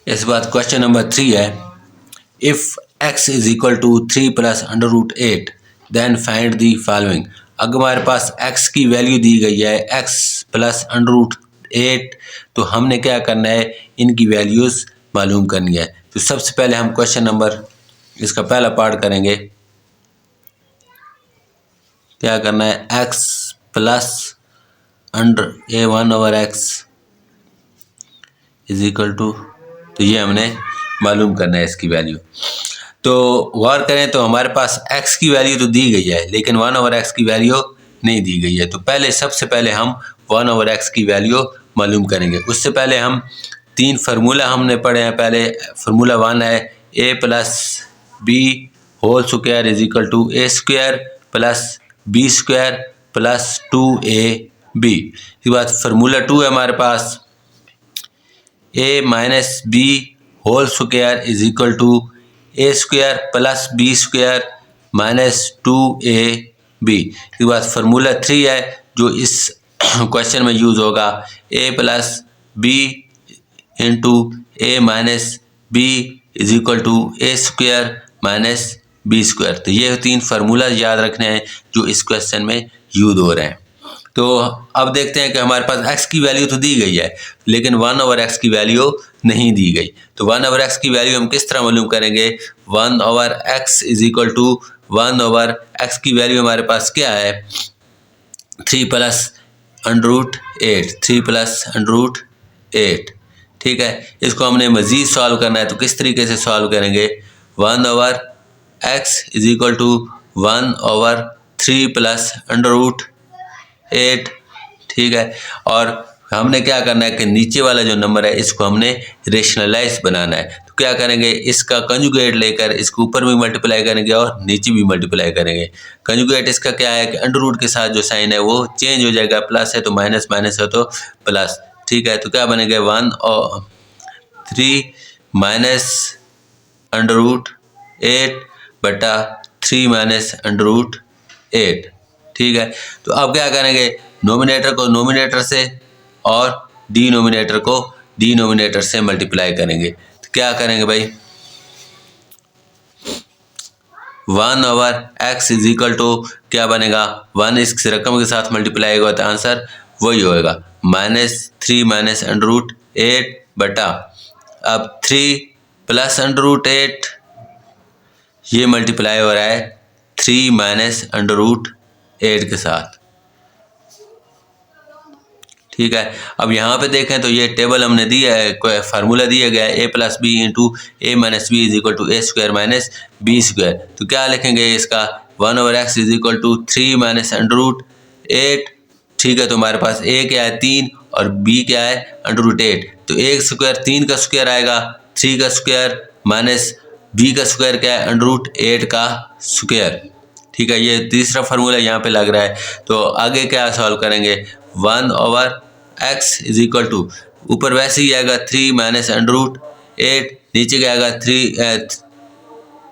इस बात question number 3 है, if x is equal to 3 plus under root 8 then find the following. अगर हमारे पास x की वैल्यू दी गई है x प्लस अंडर रूट 8, तो हमने क्या करना है, इनकी वैल्यूज़ मालूम करनी है। तो सबसे पहले हम क्वेश्चन नंबर इसका पहला पार्ट करेंगे। क्या करना है, x plus under a 1/x is equal to, तो ये हमने मालूम करना है इसकी वैल्यू। तो गौर करें तो हमारे पास x की वैल्यू तो दी गई है, लेकिन 1/x की वैल्यू नहीं दी गई है। तो पहले सबसे पहले हम 1/x की वैल्यू मालूम करेंगे। उससे पहले हम 3 फार्मूला हमने पढ़े हैं। पहले फार्मूला 1 है a plus B whole square is equal to A square plus B square plus 2ab। इसके बाद फार्मूला 2 है हमारे पास a minus B whole square is equal to A square plus B square minus 2ab। इसके बाद formula 3 है जो इस क्वेश्चन में यूज़ होगा, a plus B into A minus B is equal to A square minus B square. तो ये 3 formula याद रखने हैं जो इस क्वेश्चन में यूज हो रहे हैं। तो अब देखते हैं कि हमारे पास x की वैल्यू तो दी गई है, लेकिन 1/x की वैल्यू नहीं दी गई। तो 1/x की वैल्यू हम किस तरह मालूम करेंगे, 1/x is equal to 1/x की वैल्यू हमारे पास क्या है, 3 plus under root 8, 3 plus under root 8। ठीक है, इसको हमने मज़ीद सॉल्व करना है। तो किस तरीके से सॉल्व करेंगे, 1/x is equal to 1/3 plus under root 8। ठीक है, और हमने क्या करना है कि नीचे वाला जो नंबर है इसको हमने रेशनलाइज बनाना है। तो क्या करेंगे, इसका कंजुगेट लेकर इसको ऊपर भी मल्टीप्लाई करेंगे और नीचे भी मल्टीप्लाई करेंगे। कंजुगेट इसका क्या है कि अंडर रूट के साथ जो साइन है वो चेंज हो जाएगा, प्लस है तो माइनस, माइनस है तो प्लस। ठीक है, तो क्या बनेगा, 1/3 माइनस अंडर रूट 8 बटा 3 माइनस अंडर रूट 8। ठीक है, तो अब क्या करेंगे, नोमिनेटर को नोमिनेटर से और डिनोमिनेटर को डिनोमिनेटर से मल्टीप्लाई करेंगे। तो क्या करेंगे भाई, 1/x इज इक्वल टू क्या बनेगा, 1 इस रकम के साथ मल्टीप्लाई होगा तो आंसर वही होएगा, -3 माइनस अंडर रूट 8 बटा, अब 3 प्लस अंडर रूट 8, ये मल्टीप्लाई हो रहा है 3 माइनस अंडर रूट 8 के साथ। ठीक है, अब यहाँ पे देखें तो ये टेबल हमने दिया है, कोई फार्मूला दिया गया है, a plus B into A minus B is equal to A square minus B square. तो क्या लिखेंगे इसका, 1/x is equal to 3 minus under root 8। ठीक है, तो हमारे पास a क्या है 3 और b क्या है अंडर रूट 8। तो a स्क्वायर 3 का स्क्वायर आएगा, 3 का स्क्वायर माइनस b का स्क्वायर क्या है अंडर रूट 8 का स्क्वायर। ठीक है, ये तीसरा फार्मूला यहाँ पे लग रहा है। तो आगे क्या सॉल्व करेंगे, 1/x इज इक्वल टू, ऊपर वैसे ही आएगा 3 माइनस अंडर रूट 8, नीचे क्या आएगा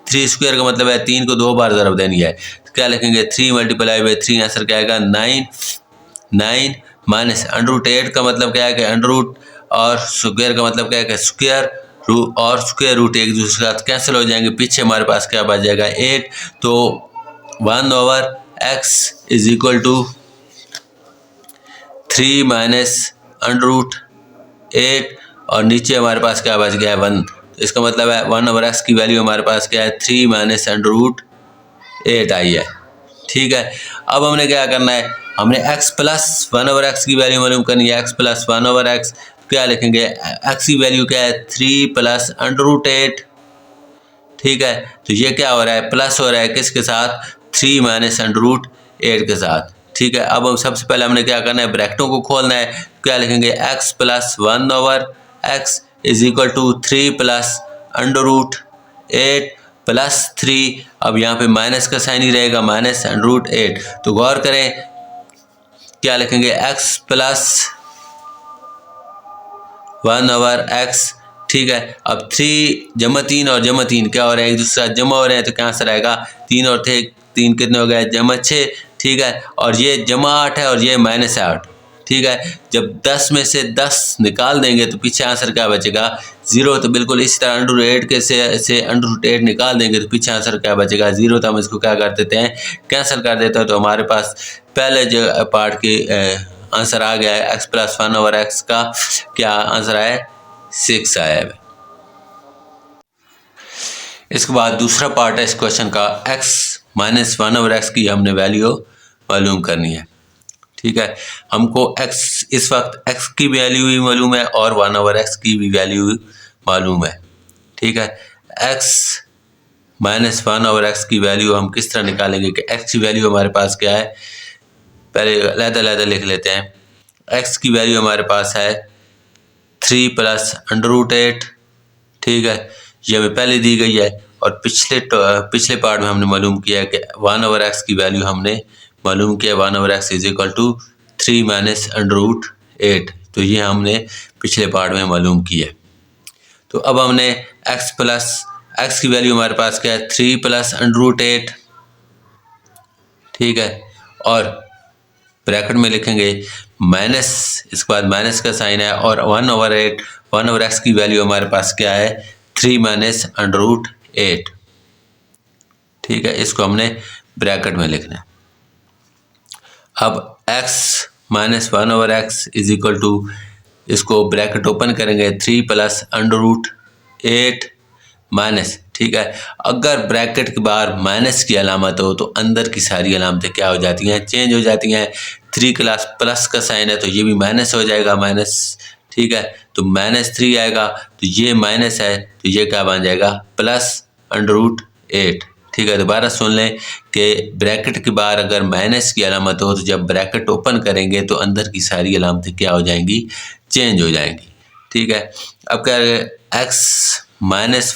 3 स्क्वायर का मतलब है 3 को 2 बार ज़रब देनी है। तो क्या लिखेंगे, 3 मल्टीप्लाई बाई 3, आंसर क्या आएगा 9 माइनस अंडर रूट 8 का मतलब क्या है कि अंडर रूट, और स्क्वायर का मतलब क्या है कि स्क्वायर रूट, और स्क्वायर रूट एक दूसरे के साथ कैंसिल हो जाएंगे, पीछे हमारे पास क्या बच जाएगा 8। तो 1/x is equal to 3 minus under root 8 और नीचे हमारे पास क्या बच गया है 1। तो इसका मतलब है 1/x की वैल्यू हमारे पास क्या है 3 माइनस अंडर रूट 8 आई है। ठीक है, अब हमने क्या करना है, हमने x प्लस 1/x की वैल्यू मालूम करनी है, x प्लस 1/x। क्या लिखेंगे, x की वैल्यू क्या है 3 प्लस अंडर रूट 8। ठीक है, तो ये क्या हो रहा है, प्लस हो रहा है किसके साथ, 3 माइनस अंडर रूट 8 के साथ। ठीक है, अब हम सबसे पहले हमने क्या करना है, ब्रैकेटों को खोलना है। क्या लिखेंगे, x plus 1/x is equal to 3 plus under root 8 plus 3, अब यहाँ पे माइनस का साइन ही रहेगा, माइनस अंडर रूट 8। तो गौर करें, क्या लिखेंगे, x प्लस 1/x। ठीक है, अब 3 जमा 3 और जमा 3 क्या हो रहा है, एक दूसरे साथ जमा हो रहे हैं, तो क्या आंसर आएगा, 3 और 3 कितने हो गए, जमा 6। ठीक है, और ये जमा 8 है और ये -8। ठीक है। जब 10 में से 10 निकाल देंगे तो पीछे आंसर क्या बचेगा, 0। तो बिल्कुल इसी तरह √8 के से √8 निकाल देंगे तो पीछे आंसर क्या बचेगा, 0। तो हम इसको क्या कर देते हैं, कैंसिल कर देते हैं। तो हमारे पास पहले जो पार्ट की आंसर आ गया है x + 1/x का क्या आंसर आया, 6 आया है। इसके बाद दूसरा पार्ट है इस क्वेश्चन का, x - 1/x की हमने वैल्यू मालूम करनी है, ठीक है। हमको x इस वक्त x की वैल्यू भी मालूम है और 1/x की भी वैल्यू मालूम है, ठीक है। x - 1/x की वैल्यू हम किस तरह निकालेंगे कि x की वैल्यू हमारे पास क्या है, पहले अलग-अलग लिख लेते हैं। x की वैल्यू हमारे पास है 3 + √8, ठीक है, ये हमें पहले दी गई है। और पिछले पार्ट में हमने मालूम किया है कि 1/x की वैल्यू हमने मालूम किया, 1/x = 3 - √8। तो ये हमने पिछले पार्ट में मालूम किया। तो अब हमने x की वैल्यू हमारे पास क्या है, 3 + √8, ठीक है, और ब्रैकेट में लिखेंगे माइनस, इसके बाद माइनस का साइन है, और 1/x की वैल्यू हमारे पास क्या है, 3 - √8, ठीक है। इसको हमने ब्रैकेट में लिखना है। अब x - 1/x = इसको ब्रैकेट ओपन करेंगे, 3 + √8 माइनस, ठीक है। अगर ब्रैकेट के बाहर माइनस की अलामत हो तो अंदर की सारी अलामतें क्या हो जाती हैं, चेंज हो जाती हैं। 3 क्लास प्लस का साइन है तो ये भी माइनस हो जाएगा, माइनस, ठीक है। तो -3 आएगा, तो ये माइनस है तो ये क्या बन जाएगा, +√8, ठीक है। दोबारा सुन लें कि ब्रैकेट के बाहर अगर माइनस की अलामत हो तो जब ब्रैकेट ओपन करेंगे तो अंदर की सारी अलामतें क्या हो जाएंगी, चेंज हो जाएंगी, ठीक है। अब क्या x - 1/x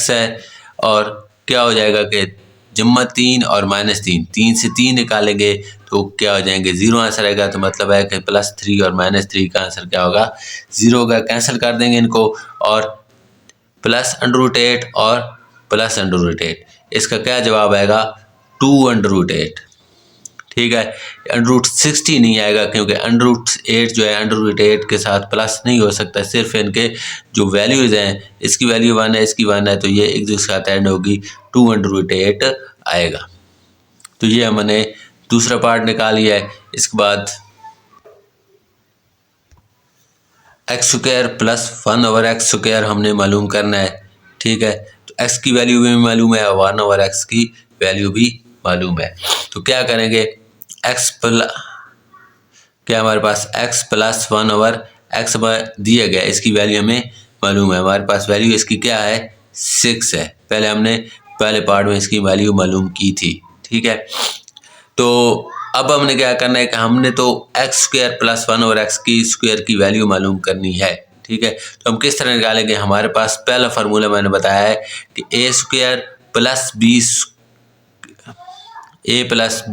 है, और क्या हो जाएगा कि जम्मा 3 और -3, 3 से 3 निकालेंगे तो क्या हो जाएंगे, 0 आंसर आएगा। तो मतलब है कि +3 और -3 का आंसर क्या होगा, 0 होगा। कैंसिल कर देंगे इनको, और +√8 और +√8, इसका क्या जवाब आएगा, 2√8, ठीक है। √60 नहीं आएगा क्योंकि √8 जो है √8 के साथ प्लस नहीं हो सकता, सिर्फ इनके जो वैल्यूज़ हैं, इसकी वैल्यू 1 है, इसकी 1 है, तो ये एक दूसरे के साथ ऐड होगी, 2√8 आएगा। तो ये हमने दूसरा पार्ट निकाल लिया है। इसके बाद x² + 1/x² हमने मालूम करना है, ठीक है। तो x की वैल्यू भी मालूम है, 1/x की वैल्यू भी मालूम है। तो क्या करेंगे, क्या हमारे पास x + 1/x दिया गया, इसकी वैल्यू हमें मालूम है। हमारे पास वैल्यू इसकी क्या है, 6 है। पहले हमने पहले पार्ट में इसकी वैल्यू मालूम की थी, ठीक है। तो अब हमने क्या करना है कि हमने तो x² + 1/x की स्क्वायर की वैल्यू मालूम करनी है, ठीक है। तो हम किस तरह निकालेंगे, हमारे पास पहला फार्मूला मैंने बताया है कि a² +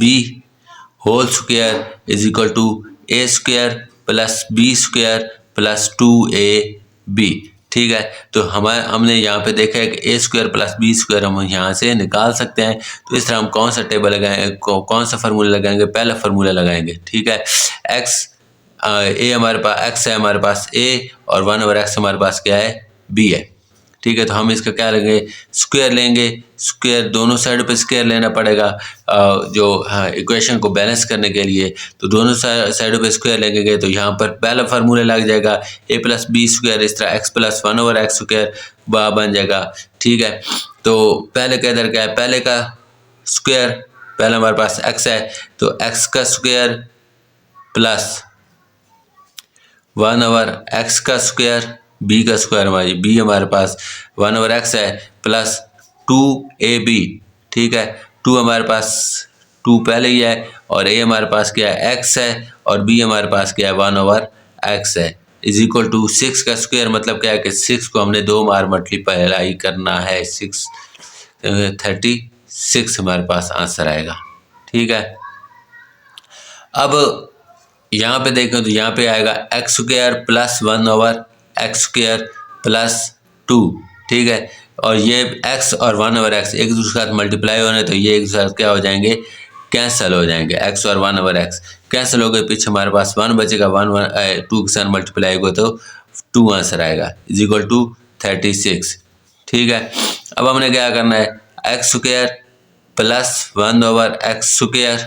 b whole square = a² + b² + 2ab, ठीक है। तो हमने यहाँ पे देखा है कि a² + b² हम यहाँ से निकाल सकते हैं। तो इस तरह हम कौन सा टेबल लगाएंगे, कौन सा फार्मूला लगाएंगे, पहला फार्मूला लगाएंगे, ठीक है। a हमारे पास x है, हमारे पास a, और 1/x हमारे पास क्या है, b है, ठीक है। तो हम इसका क्या लेंगे, स्क्वायर लेंगे। स्क्वायर दोनों साइड पे स्क्वायर लेना पड़ेगा जो इक्वेशन को बैलेंस करने के लिए। तो दोनों साइडों पे स्क्वायर लेंगे तो यहाँ पर पहला फार्मूला लग जाएगा a + b², इस तरह x + 1/x² बन जाएगा, ठीक है। तो पहले का इधर क्या है, पहले का स्क्वायर, पहले हमारे पास x है तो x का स्क्वायर प्लस 1/x², b का स्क्वायर, हमारी b हमारे पास 1/x है, प्लस 2ab, ठीक है। 2 हमारे पास 2 पहले ही है, और a हमारे पास क्या है, x है, और b हमारे पास क्या है, 1/x है, = 6 का स्क्वायर। मतलब क्या है कि 6 को हमने 2 बार मल्टीप्लाई करना है, 36 हमारे पास आंसर आएगा, ठीक है। अब यहाँ पे देखें तो यहाँ पे आएगा x² + 1/x² + 2, ठीक है। और ये x और 1/x एक दूसरे के साथ मल्टीप्लाई होने, तो ये एक दूसरे के साथ क्या हो जाएंगे, कैंसिल हो जाएंगे, एक्स और 1/x कैंसिल हो गए, पीछे हमारे पास 1 बचेगा, 2 के साथ मल्टीप्लाई होगा तो 2 आंसर आएगा इज इक्वल टू 36। ठीक है, अब हमने क्या करना है, X square plus 1/x square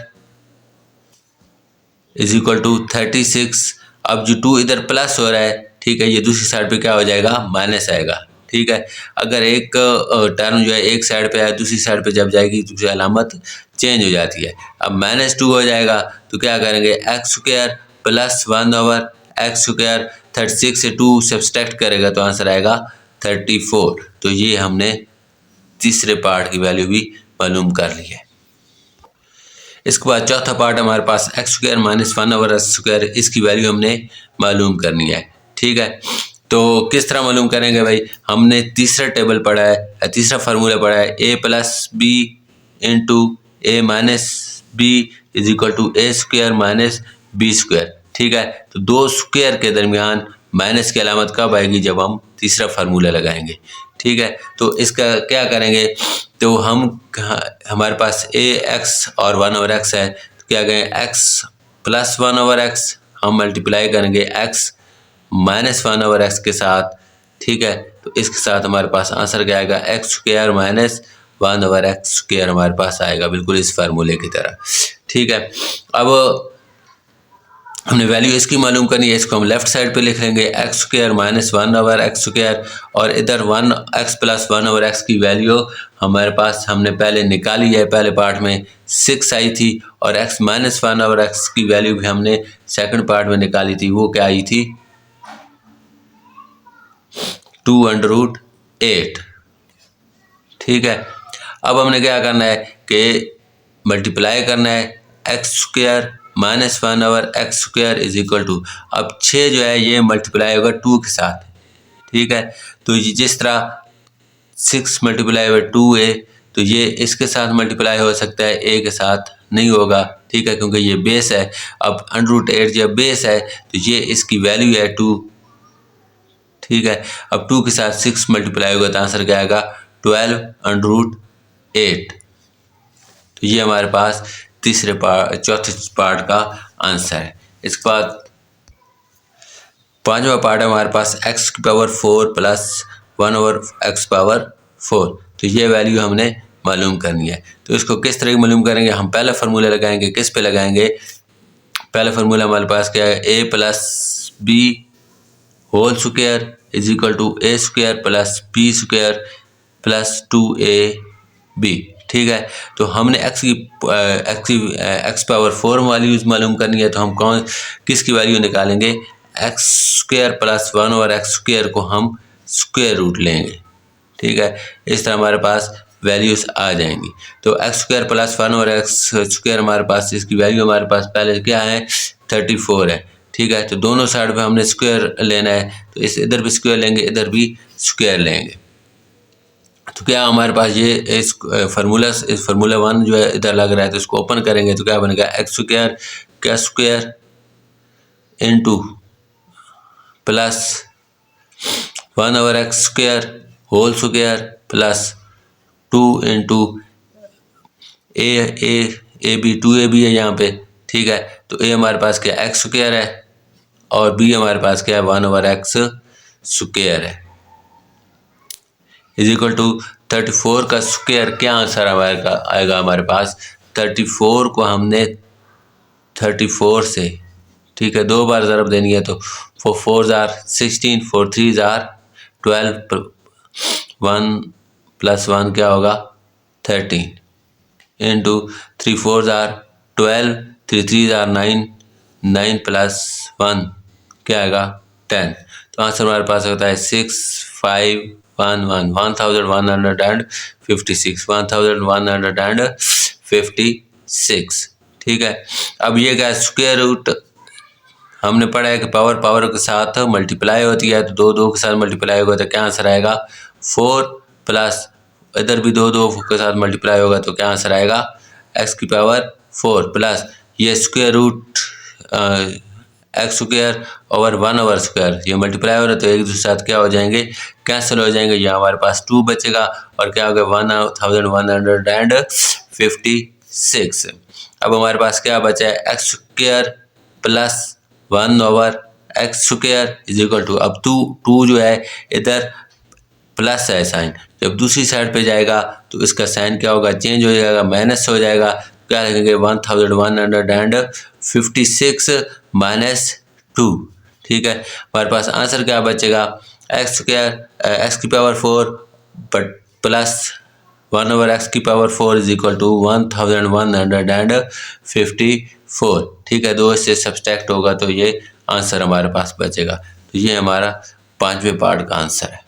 is equal to 36। अब जो 2 इधर प्लस हो रहा है, ठीक है, ये दूसरी साइड पे क्या हो जाएगा, माइनस आएगा। ठीक है, अगर एक टर्म जो है एक साइड पे है, दूसरी साइड पे जब जाएगी तो उसकी अलामत चेंज हो जाती है। अब -2 हो जाएगा तो क्या करेंगे, x square plus 1/x square, 36 से 2 सब्सट्रैक्ट करेगा तो आंसर आएगा 34। तो ये हमने तीसरे पार्ट की वैल्यू भी मालूम कर ली है। इसके बाद चौथा पार्ट हमारे पास x square minus 1/x square, इसकी वैल्यू हमने मालूम करनी है। ठीक है, तो किस तरह मालूम करेंगे भाई, हमने तीसरा टेबल पढ़ा है, तीसरा फार्मूला पढ़ा है, a plus B into A minus B is equal to A square minus B square. ठीक है, तो दो स्क्वायर के दरमियान माइनस की अलामत कब आएगी, जब हम तीसरा फार्मूला लगाएंगे। ठीक है, तो इसका क्या करेंगे, तो हम हमारे पास ए एक्स और 1/x है, तो क्या करेंगे, एक्स प्लस 1/x हम मल्टीप्लाई करेंगे एक्स माइनस 1/x के साथ। ठीक है, तो इसके साथ हमारे पास आंसर क्या आएगा, x square minus 1/x square हमारे पास आएगा, बिल्कुल इस फार्मूले की तरह। ठीक है, अब हमने वैल्यू इसकी मालूम करनी है, इसको हम लेफ्ट साइड पे लिख लेंगे, x square minus 1/x square, और इधर 1x प्लस 1/x की वैल्यू हमारे पास हमने पहले निकाली है, पहले पार्ट में 6 आई थी, और x माइनस 1/x की वैल्यू भी हमने सेकंड पार्ट में निकाली थी, वो क्या आई थी, 2√8। ठीक है, अब हमने क्या करना है कि मल्टीप्लाई करना है, X square minus 1/x square is equal to, अब 6 जो है ये मल्टीप्लाई होगा 2 के साथ। ठीक है, तो ये जिस तरह 6 मल्टीप्लाई बाई 2a, तो ये इसके साथ मल्टीप्लाई हो सकता है, a के साथ नहीं होगा। ठीक है, क्योंकि ये बेस है। अब √8 जब बेस है तो ये इसकी वैल्यू है 2। ठीक है, अब 2 के साथ 6 मल्टीप्लाई होगा तो आंसर क्या आएगा, 12√8। तो ये हमारे पास चौथे पार्ट का आंसर है। इसके बाद पांचवा पार्ट है हमारे पास x की पावर 4 प्लस 1/x पावर 4। तो ये वैल्यू हमने मालूम करनी है। तो इसको किस तरह मालूम करेंगे, हम पहला फार्मूला लगाएंगे, किस पे लगाएंगे, पहला फार्मूला हमारे पास क्या है, a plus B whole square is equal to A square plus B square plus 2ab। ठीक है, तो हमने x पावर 4 वैल्यूज मालूम करनी है, तो हम किसकी वैल्यू निकालेंगे, x square plus 1/x square को हम स्क्वायर रूट लेंगे। ठीक है, इस तरह हमारे पास वैल्यूज आ जाएंगी। तो x square plus 1/x square हमारे पास, इसकी वैल्यू हमारे पास पहले क्या है, 34 है। ठीक है, तो दोनों साइड पे हमने स्क्वायर लेना है, तो इस इधर भी स्क्वायर लेंगे, इधर भी स्क्वायर लेंगे। तो क्या हमारे पास ये इस फार्मूला 1 जो है इधर लग रहा है, तो इसको ओपन करेंगे तो क्या बनेगा, एक्स स्क्वायर का square into plus 1/x square whole square plus 2 into A B 2ab है यहाँ पे। ठीक है, तो a हमारे पास क्या एक्स स्क्वायर है और b हमारे पास क्या है 1/x स्क्वायर है इज इक्वल टू 34 का स्क्वायर। क्या आंसर आएगा हमारे पास, 34 को हमने 34 से, ठीक है, 2 बार ज़रब देनी है, तो 4 4s are 16, 4 3s are 12, 1 + 1 क्या होगा 13 into 3 4s are 12, 3 3s are 9, 9 + 1 क्या आएगा 10। तो आंसर हमारे पास होता है 6 5 1 1 1156 1156। ठीक है, अब ये क्या स्क्वायर रूट हमने पढ़ा है कि पावर के साथ मल्टीप्लाई होती है, तो 2 2 के साथ मल्टीप्लाई होगा तो क्या आंसर आएगा 4 प्लस इधर भी 2 2 के साथ मल्टीप्लाई होगा तो क्या आंसर आएगा x की पावर 4 प्लस ये square root x square over 1/स्क्वायर, ये मल्टीप्लाई हो रहा है तो एक दूसरे साथ क्या हो जाएंगे कैंसिल हो जाएंगे, यहाँ हमारे पास 2 बचेगा और क्या हो गया 1156। अब हमारे पास क्या बचा है, X square plus 1/x² is equal to, अब टू जो है इधर प्लस है साइन, जब दूसरी साइड पे जाएगा तो इसका साइन क्या होगा, चेंज हो जाएगा, माइनस हो जाएगा। क्या लिखेंगे 1156 माइनस 2। ठीक है, हमारे पास आंसर क्या बचेगा, x² but plus 1/x4 is equal to 1154। ठीक है, 2 इससे सब्सट्रैक्ट होगा तो ये आंसर हमारे पास बचेगा। तो ये हमारा 5वें पार्ट का आंसर है।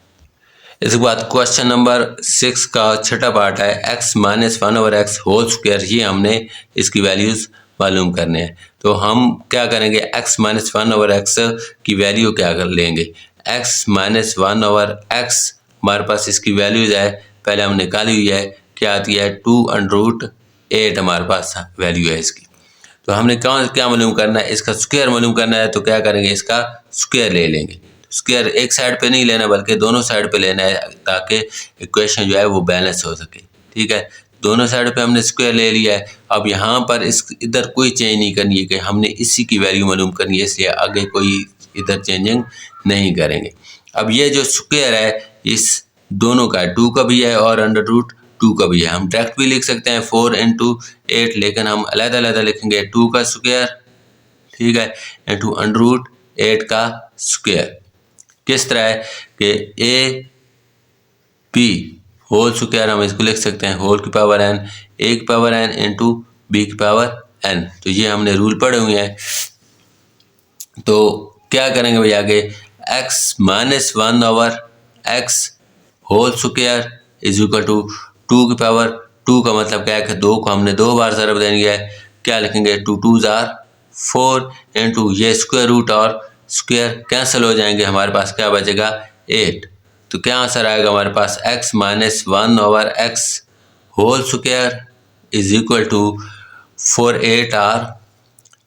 इसके बाद क्वेश्चन नंबर 6 का छठा पार्ट है x - 1/x²। ये हमने इसकी वैल्यूज़ मालूम करने हैं। तो हम क्या करेंगे, x - 1/x की वैल्यू क्या कर लेंगे, x - 1/x हमारे पास इसकी वैल्यूज़ है, पहले हमने निकाली हुई है, क्या आती है 2√8 हमारे पास वैल्यू है इसकी। तो हमने क्या मालूम करना है, इसका स्क्वायर मालूम करना है, तो क्या करेंगे, इसका स्क्वायर ले लेंगे। स्क्वायर एक साइड पे नहीं लेना बल्कि दोनों साइड पे लेना है, ताकि इक्वेशन जो है वो बैलेंस हो सके। ठीक है, दोनों साइड पे हमने स्क्वायर ले लिया है। अब यहाँ पर इस इधर कोई चेंज नहीं करनी है कि हमने इसी की वैल्यू मालूम करनी है, इसलिए आगे कोई इधर चेंजिंग नहीं करेंगे। अब ये जो स्क्वायर है इस दोनों का है, 2 का भी है और √2 का भी है। हम डायरेक्ट भी लिख सकते हैं 4 × 8, लेकिन हम अलग-अलग लिखेंगे 2 का स्क्वायर, ठीक है, इंटू √8 का स्क्वायर। किस तरह है कि AB होल स्क्वायर हम इसको लिख सकते हैं होल की पावर n, a की पावर n इंटू b की पावर n। तो ये हमने रूल पढ़े हुए हैं। तो क्या करेंगे भाई आगे, x - 1/x whole square is equal to 2 की पावर 2 का मतलब क्या है कि 2 को हमने 2 बार ज़रब देनी है। क्या लिखेंगे 2 × 2 = 4 इंटू ये स्क्वायर रूट और स्क्वायर कैंसिल हो जाएंगे, हमारे पास क्या बचेगा 8। तो क्या आंसर आएगा हमारे पास, x - 1/x whole square is equal to 4 8 और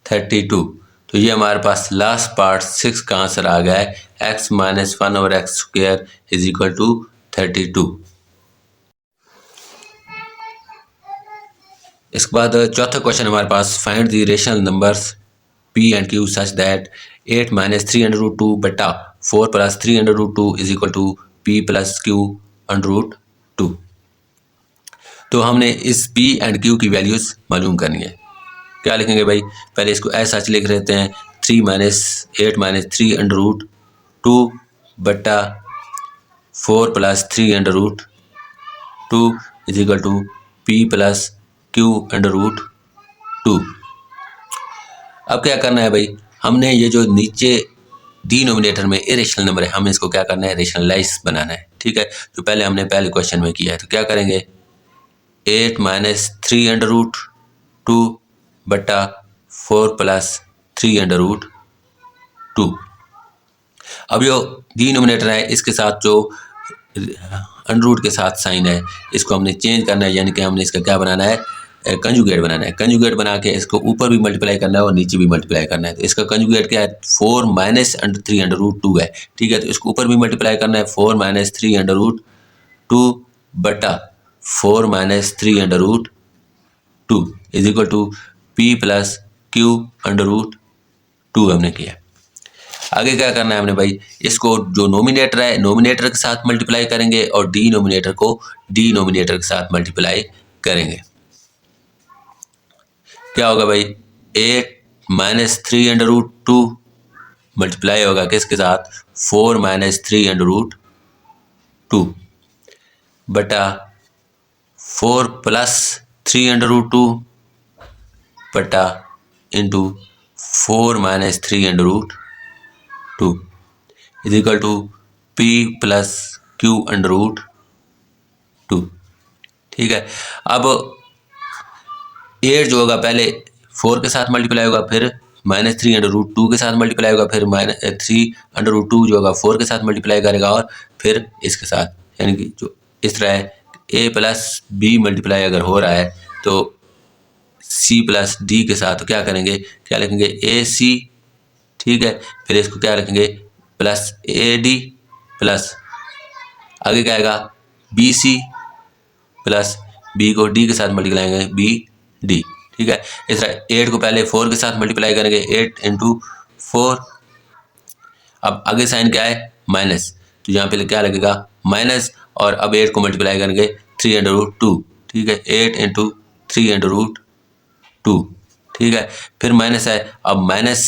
32। तो ये हमारे पास लास्ट पार्ट 6 का आंसर आ गया है, x - 1/x² is equal to 32। इसके बाद चौथा क्वेश्चन हमारे पास, find the rational numbers p and q such that 8 - 3√2 बटा 4 + 3√2 is equal to p + q√2। तो हमने इस p and q की वैल्यूज़ मालूम करनी है। क्या लिखेंगे भाई, पहले इसको ऐसा लिख लेते हैं 8 - 3√2 बटा 4 + 3√2 is equal to p + q√2। अब क्या करना है भाई, हमने ये जो नीचे डिनोमिनेटर में इरेशनल नंबर है, हमें इसको क्या करना है, रेशनलाइज बनाना है। ठीक है, तो पहले हमने पहले क्वेश्चन में किया है, तो क्या करेंगे 8 - 3√2 बटा 4 + 3√2। अब जो डिनोमिनेटर है इसके साथ जो अंडर के साथ साइन है, इसको हमने चेंज करना है, यानी कि हमने इसका क्या बनाना है, कंजुगेट बनाना है। कंजुगेट बना के इसको ऊपर भी मल्टीप्लाई करना है और नीचे भी मल्टीप्लाई करना है। तो इसका कंजुगेट क्या है, 4 - 3√2 है। ठीक है, तो इसको ऊपर भी मल्टीप्लाई करना है, 4 - 3√2 बटा 4 - 3√2 is equal to p + q√2 हमने किया। आगे क्या करना है हमने भाई, इसको जो नोमिनेटर है नोमिनेटर के साथ मल्टीप्लाई करेंगे और डिनोमिनेटर को डिनोमिनेटर के साथ मल्टीप्लाई करेंगे। क्या होगा भाई, 8 - 3√2 मल्टीप्लाई होगा किसके साथ, 4 - 3√2 बटा 4 + 3√2 बटा into 4 - 3√2 is equal to p + q√2। ठीक है, अब 8 जो होगा पहले 4 के साथ मल्टीप्लाई होगा, फिर -3√2 के साथ मल्टीप्लाई होगा, फिर -3√2 जो होगा 4 के साथ मल्टीप्लाई करेगा और फिर इसके साथ, यानी कि जो इस तरह है a + b मल्टीप्लाई अगर हो रहा है तो c + d के साथ, तो क्या करेंगे, क्या लिखेंगे ac। ठीक है, फिर इसको क्या रखेंगे प्लस AD प्लस आगे क्या आएगा BC प्लस B को D के साथ मल्टीप्लाई करेंगे BD। ठीक है। इस तरह 8 को पहले 4 के साथ मल्टीप्लाई करेंगे, 8 इंटू 4। अब आगे साइन क्या है, माइनस, तो यहाँ पे क्या लगेगा माइनस, और अब 8 को मल्टीप्लाई करेंगे 3 अंडर रूट 2, ठीक है, 8 इंटू 3 अंडर रूट 2, ठीक है। फिर माइनस है, अब माइनस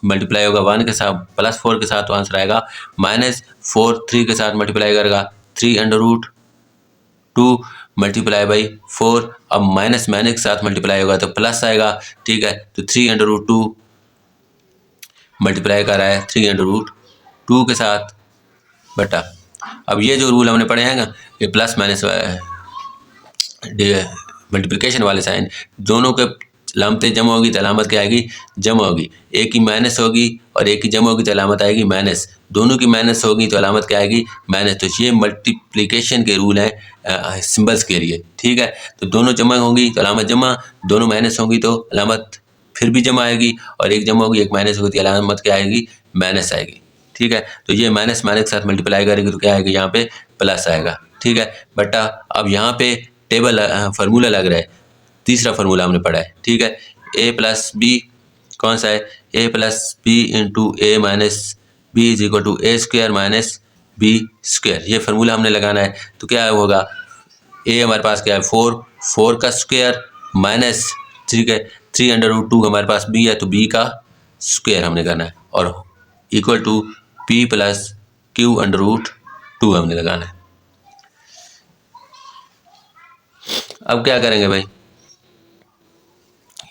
मल्टीप्लाई होगा 1 के साथ प्लस 4 के साथ, तो आंसर आएगा माइनस 4, 3 के साथ मल्टीप्लाई करेगा 3 अंडर रूट 2 मल्टीप्लाई बाई 4। अब माइनस माइनस के साथ मल्टीप्लाई होगा तो प्लस आएगा, ठीक है। तो 3 अंडर रूट 2 मल्टीप्लाई कर रहा है 3 अंडर रूट 2 के साथ बटा। अब ये जो रूल हमने पढ़े हैं ना, ये प्लस माइनस मल्टीप्लिकेशन वाले साइन, दोनों के अलामतें जमा होगी तो अलामत क्या आएगी, जमा होगी। एक की माइनस होगी और एक की जमा होगी तो अलामत आएगी माइनस, दोनों की माइनस होगी तो अलामत क्या आएगी, माइनस। तो ये मल्टीप्लिकेशन के रूल हैं सिंबल्स के लिए, ठीक है। तो दोनों जमा होंगी तो अलामत जमा, दोनों माइनस होंगी तो अलामत फिर भी जमा आएगी, और एक जमा होगी एक माइनस होगी तो अलामत क्या आएगी, माइनस आएगी, ठीक है। तो ये माइनस माइनस के साथ मल्टीप्लाई करेगी तो क्या आएगा, यहाँ पे प्लस आएगा, ठीक है बटा। अब यहाँ पे टेबल फार्मूला लग रहा है, तीसरा फार्मूला हमने पढ़ा है, ठीक है। ए प्लस बी कौन सा है, a plus B into A minus B is equal to A square minus B square, ये फार्मूला हमने लगाना है। तो क्या होगा, ए हमारे पास क्या है 4, 4 का स्क्वायर माइनस, ठीक है, 3 अंडर रूट 2 हमारे पास बी है तो बी का स्क्वायर हमने करना है, और equal to P plus Q under root 2 हमने लगाना है। अब क्या करेंगे भाई,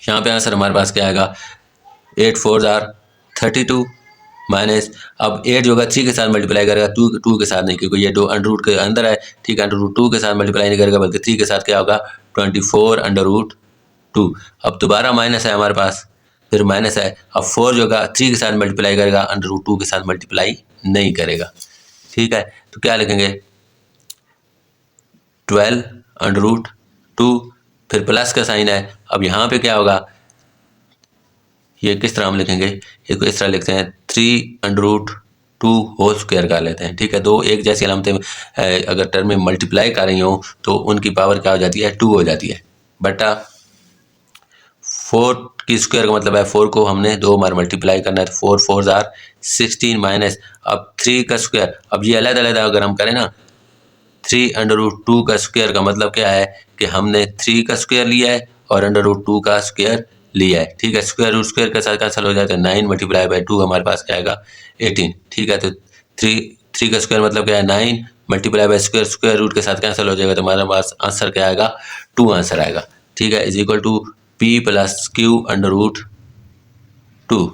यहाँ पे आंसर हमारे पास क्या आएगा, 8 4 आर 32 माइनस, अब 8 जो होगा 3 के साथ मल्टीप्लाई करेगा, 2 के साथ नहीं, क्योंकि ये 2 अंडर रूट के अंदर है, ठीक है। अंडर रूट 2 के साथ मल्टीप्लाई नहीं करेगा बल्कि 3 के साथ क्या होगा 24 अंडर रूट 2। अब दोबारा माइनस है हमारे पास, फिर माइनस है, अब 4 जो होगा 3 के साथ मल्टीप्लाई करेगा, अंडर रूट 2 के साथ मल्टीप्लाई नहीं करेगा, ठीक है। तो क्या लिखेंगे 12 अंडर रूट 2, फिर प्लस का साइन है। अब यहाँ पे क्या होगा, ये किस तरह हम लिखेंगे, इसको इस तरह लिखते हैं 3 अंडर रूट 2 होल स्क्वायर कर लेते हैं, ठीक है। दो एक जैसी अलामतें अगर टर्म में मल्टीप्लाई कर रही हो तो उनकी पावर क्या हो जाती है, 2 हो जाती है बटा 4 की स्क्वायर का मतलब है 4 को हमने 2 बार मल्टीप्लाई करना है, तो 4 4 आर 16 माइनस, अब 3 का स्क्वायर, अब ये अलग अलग अगर हम करें ना, 3 अंडर रूट 2 का स्क्वायर का मतलब क्या है कि हमने 3 का स्क्वायर लिया है और अंडर रूट 2 का स्क्वायर लिया है, ठीक है। स्क्वायर रूट स्क्वायर के साथ कैंसिल हो जाता है, 9 मल्टीप्लाई बाई 2 हमारे पास क्या आएगा 18, ठीक है। तो 3 का स्क्वायर मतलब क्या है 9 multiply by square, square root के साथ कैंसिल हो जाएगा, तो हमारे पास आंसर क्या आएगा 2 आंसर आएगा, ठीक है, is equal to P plus Q under root 2,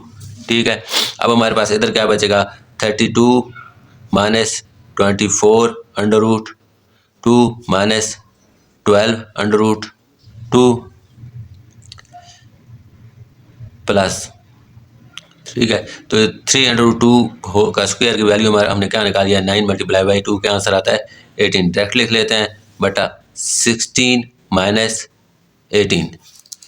ठीक है। अब हमारे पास इधर क्या बचेगा 32 minus 24 under root 2 minus 12 under root 2 plus, ठीक है। तो 3 अंडर रूट 2 का स्क्वायर की वैल्यू हमारा हमने क्या निकाली है 9 मल्टीप्लाई बाई 2 क्या आंसर आता है 18, डायरेक्ट लिख लेते हैं बटा 16 माइनस 18,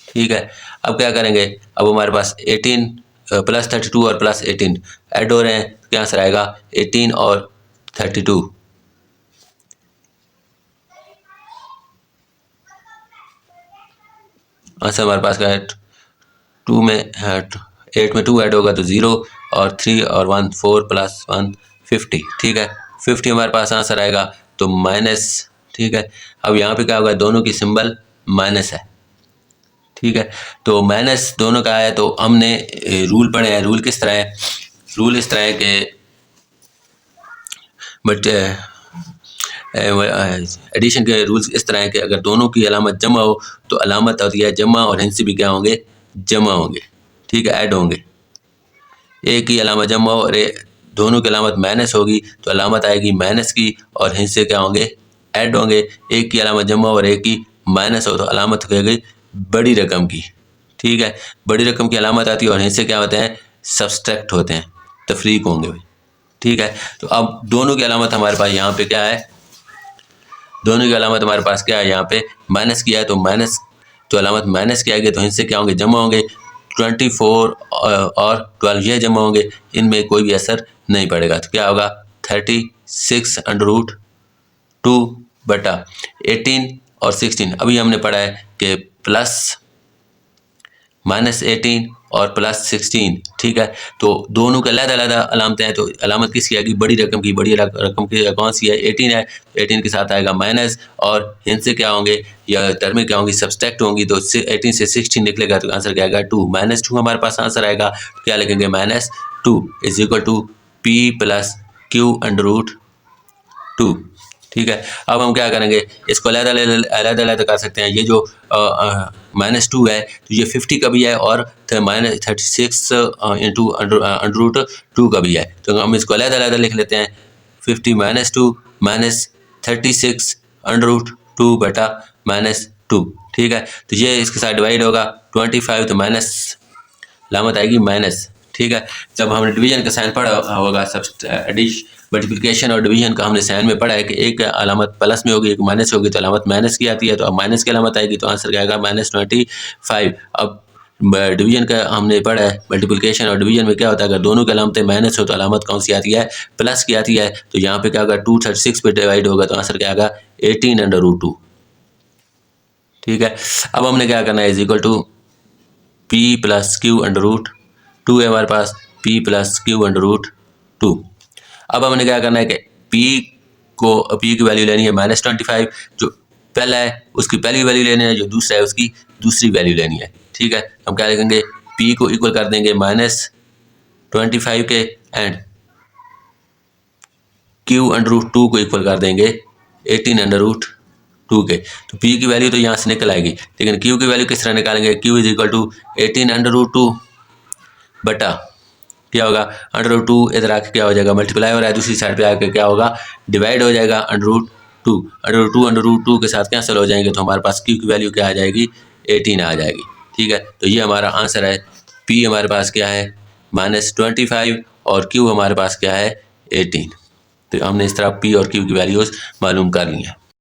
ठीक है। अब क्या करेंगे, अब हमारे पास 18 प्लस 32 और प्लस 18 ऐड हो रहे हैं, क्या आंसर आएगा 18 और 32, आंसर हमारे पास क्या है 2 में 8 में 2 ऐड होगा तो 0, और 3 और 1 4 प्लस 1 50, ठीक है। 50 हमारे पास आंसर आएगा, तो माइनस, ठीक है। अब यहाँ पे क्या होगा, दोनों की सिंबल माइनस है, ठीक है। तो माइनस दोनों का है, तो हमने रूल पढ़े हैं, रूल किस तरह है, रूल इस तरह है कि बट एडिशन के रूल्स इस तरह है कि अगर दोनों की अलामत जमा हो तो अलामत होती है जमा, और हिंसे भी क्या होंगे जमा होंगे, ठीक है, ऐड होंगे। एक की अलामत जमा हो और दोनों की अलामत माइनस होगी तो अलामत आएगी माइनस की, और हिंसे क्या होंगे ऐड होंगे। एक की अलामत जमा और एक की माइनस हो तो अलामत होगी बड़ी रकम की, ठीक है। बड़ी रकम की अलामत आती है और हिस्से क्या होते हैं सब्सट्रैक्ट होते हैं, तफरीक होंगे भाई, ठीक है। तो अब दोनों की अलामत हमारे पास यहाँ पे क्या है, दोनों की अलामत हमारे पास क्या है, यहाँ पे माइनस किया है, तो माइनस तो अलामत माइनस की आएगी तो हिस्से क्या होंगे जमा होंगे, 24 और 12 ये जमा होंगे, इनमें कोई भी असर नहीं पड़ेगा, तो क्या होगा 36 अंडर रूट 2 बटा 18 और 16। अभी हमने पढ़ा है कि प्लस -18 और +16, ठीक है। तो दोनों के अलग-अलग अलामतें हैं, तो अलामत किसकी आएगी? बड़ी रकम की। बड़ी रकम की कौन सी है? 18 है। 18 के साथ आएगा माइनस, और इनसे क्या होंगे या टर्में क्या होंगी? सब्सट्रैक्ट होंगी। तो 18 से 16 निकलेगा तो आंसर क्या आएगा? 2। -2 हमारे पास आंसर आएगा। तो क्या लिखेंगे? -2 is equal to P + Q√2, ठीक है। अब हम क्या करेंगे? इसको अलग-अलग कर सकते हैं। ये जो -2 है तो ये 50 का भी है और -36 इंटू √2 का भी है। तो हम इसको अलग-अलग लिख लेते हैं। 50 -2 -36 √2 बटा -2, ठीक है। तो ये इसके साथ डिवाइड होगा 25, तो माइनस लामत आएगी माइनस, ठीक है। जब हमने डिवीजन का साइन पढ़ा होगा, मल्टीप्लिकेशन और डिवीजन का हमने साइन में पढ़ा है कि एक अलामत प्लस में होगी, एक माइनस होगी, तो अलामत माइनस की आती है। तो अब माइनस की अलामत आएगी तो आंसर क्या आएगा? -25। अब डिवीजन का हमने पढ़ा है, मल्टीप्लिकेशन और डिवीजन में क्या होता है? अगर दोनों की अलामतें माइनस हो तो अलामत कौन सी आती है? प्लस की आती है। तो यहाँ पे क्या होगा? 236 पे डिवाइड होगा तो आंसर क्या आएगा? 18√2, ठीक है। अब हमने क्या करना है? Is equal to P + Q√2 है हमारे पास, P + Q√2। अब हमने क्या करना है कि P की वैल्यू लेनी है -25, जो पहला है उसकी पहली वैल्यू लेनी है, जो दूसरा है उसकी दूसरी वैल्यू लेनी है, ठीक है। हम क्या लिखेंगे? P को इक्वल कर देंगे -25 के, एंड Q√2 को इक्वल कर देंगे 18√2 के। तो P की वैल्यू तो यहाँ से निकल आएगी, लेकिन Q की वैल्यू किस तरह निकालेंगे? Q इज इक्वल टू 18√2 बटा क्या होगा? √2 इधर आके क्या हो जाएगा? मल्टीप्लाई हो रहा है, दूसरी साइड पे आके क्या होगा? डिवाइड हो जाएगा। √2 √2 के साथ कैंसिल हो जाएंगे, तो हमारे पास Q की वैल्यू क्या आ जाएगी? 18 आ जाएगी, ठीक है। तो ये हमारा आंसर है। P हमारे पास क्या है? -25, और Q हमारे पास क्या है? 18। तो हमने इस तरह P और Q की वैल्यूज़ मालूम कर ली हैं।